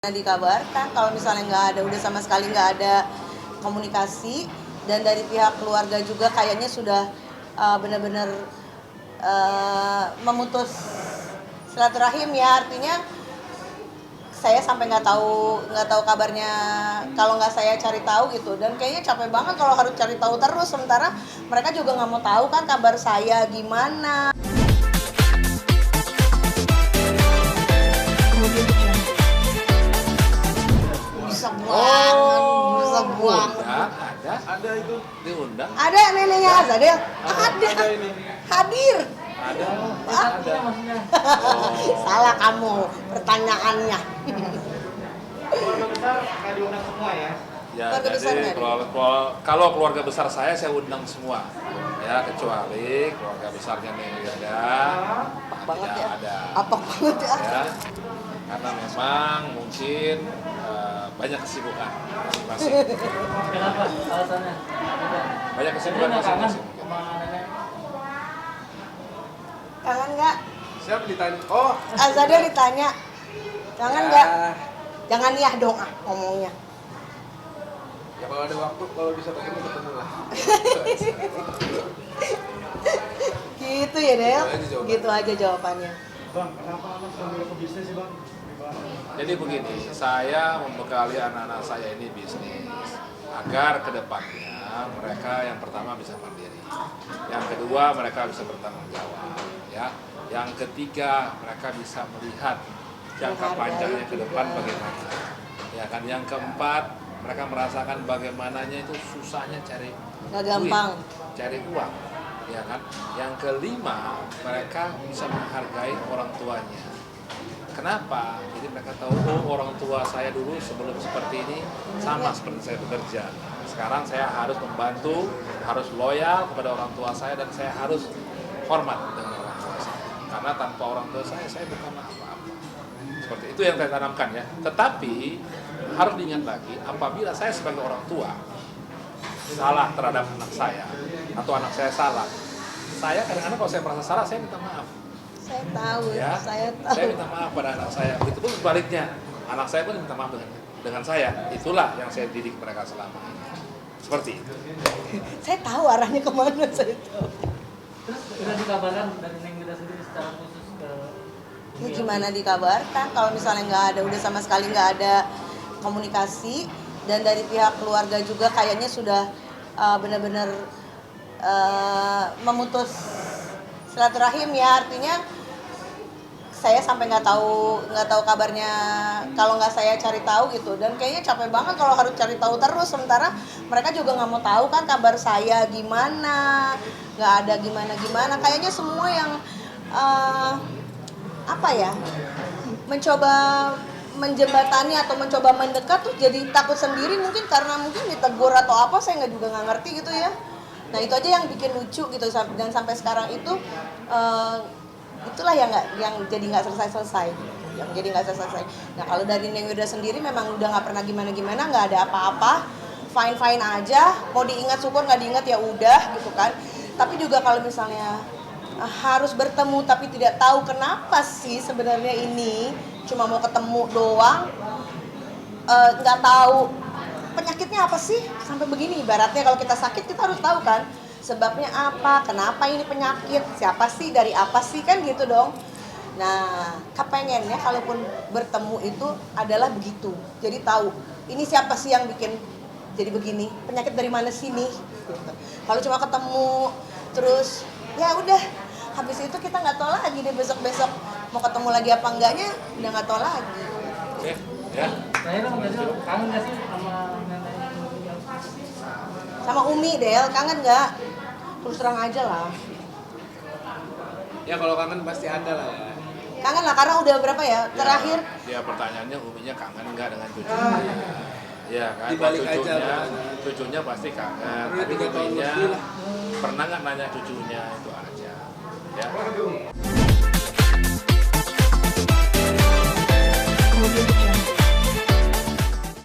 Dikabarkan kalau misalnya nggak ada, udah sama sekali nggak ada komunikasi, dan dari pihak keluarga juga kayaknya sudah benar-benar memutus silaturahim ya. Artinya saya sampai nggak tahu kabarnya kalau nggak saya cari tahu gitu, dan kayaknya capek banget kalau harus cari tahu terus, sementara mereka juga nggak mau tahu kan kabar saya gimana. Bisa buang. Ada itu diundang. Ada neneknya Azadel. Ada. Hadir. Ada. Salah kamu pertanyaannya. Keluarga besar nggak diundang semua ya? Ya, Keluarga besar jadi kalau keluarga besar saya undang semua. Ya, kecuali keluarga besarnya nih ada. Apok banget ya. Ada. Apok banget ya. Ya. Karena memang mungkin banyak kesibukan masing-masing. Kenapa? Alasannya? Banyak kesibukan masing-masing. Kangen nggak? Siapa ditanya? Oh, Azadel ditanya. Kangen nggak? Jangan ya dong ngomongnya. ya kalau ada waktu, kalau bisa ketemu lah. Gitu ya Del. Gitu aja jawabannya. Bang, kenapa Mas memilih ke bisnis sih Bang? Jadi begini, saya membekali anak-anak saya ini bisnis agar kedepannya mereka yang pertama bisa mandiri, yang kedua mereka bisa bertanggung jawab, ya, yang ketiga mereka bisa melihat jangka panjangnya ke depan bagaimana, ya kan, yang keempat mereka merasakan bagaimananya itu susahnya cari Nggak gampang. duit, cari uang, ya kan, yang kelima mereka bisa menghargai orang tuanya. Kenapa? Jadi mereka tahu, oh orang tua saya dulu sebelum seperti ini sama seperti saya bekerja. Sekarang saya harus membantu, harus loyal kepada orang tua saya, dan saya harus hormat dengan orang tua saya. Karena tanpa orang tua saya bukan apa-apa. Seperti itu yang saya tanamkan ya. Tetapi harus diingat lagi, apabila saya sebagai orang tua salah terhadap anak saya, atau anak saya salah, saya kadang-kadang kalau saya merasa salah, saya minta maaf. Saya tahu, Ya, saya tahu. saya minta maaf pada anak saya. Begitupun sebaliknya, anak saya pun minta maaf dengan saya. Itulah yang saya didik mereka selama ini. Seperti itu. Saya tahu arahnya kemana, saya tahu. Terus udah dikabarkan dari Neng Wida sendiri secara khusus ke Ya gimana dikabarkan kalau misalnya nggak ada, udah sama sekali nggak ada komunikasi, dan dari pihak keluarga juga kayaknya sudah benar-benar memutus silaturahim ya. Artinya saya sampai nggak tahu kabarnya kalau nggak saya cari tahu gitu, dan kayaknya capek banget kalau harus cari tahu terus, sementara mereka juga nggak mau tahu kan kabar saya gimana, nggak ada gimana kayaknya semua yang mencoba menjembatani atau mencoba mendekat tuh jadi takut sendiri, mungkin karena mungkin ditegur atau apa, saya nggak ngerti gitu ya. Nah itu aja yang bikin lucu gitu, dan sampai sekarang itu itulah yang jadi nggak selesai, Nah kalau dari Neng Wida sendiri memang udah nggak pernah gimana, nggak ada apa-apa, fine aja, mau diingat syukur, nggak diingat ya udah gitu kan. Tapi juga kalau misalnya harus bertemu tapi tidak tahu kenapa sih sebenarnya ini, cuma mau ketemu doang, nggak tahu penyakitnya apa sih sampai begini. Ibaratnya kalau kita sakit kita harus tahu kan sebabnya apa, kenapa ini penyakit, siapa sih, dari apa sih, kan gitu dong. Nah kepengennya kalaupun bertemu itu adalah begitu, jadi tahu ini siapa sih yang bikin jadi begini, penyakit dari mana sini gitu. Kalau cuma ketemu terus ya udah, habis itu kita nggak tahu lagi deh besok mau ketemu lagi apa enggaknya, udah nggak tahu lagi. Oke, ya. Terakhir Bang, kangen nggak sih sama nenek? Sama Umi Del, kangen nggak? Terus terang aja lah. Ya kalau kangen pasti ada lah ya. Kangen lah karena udah berapa ya terakhir. Ya pertanyaannya Uminya kangen nggak dengan cucunya? Ya kan, Dibalik aja, cucunya pasti kangen. Tapi Uminya pernah nggak nanya cucunya, itu aja. Ya.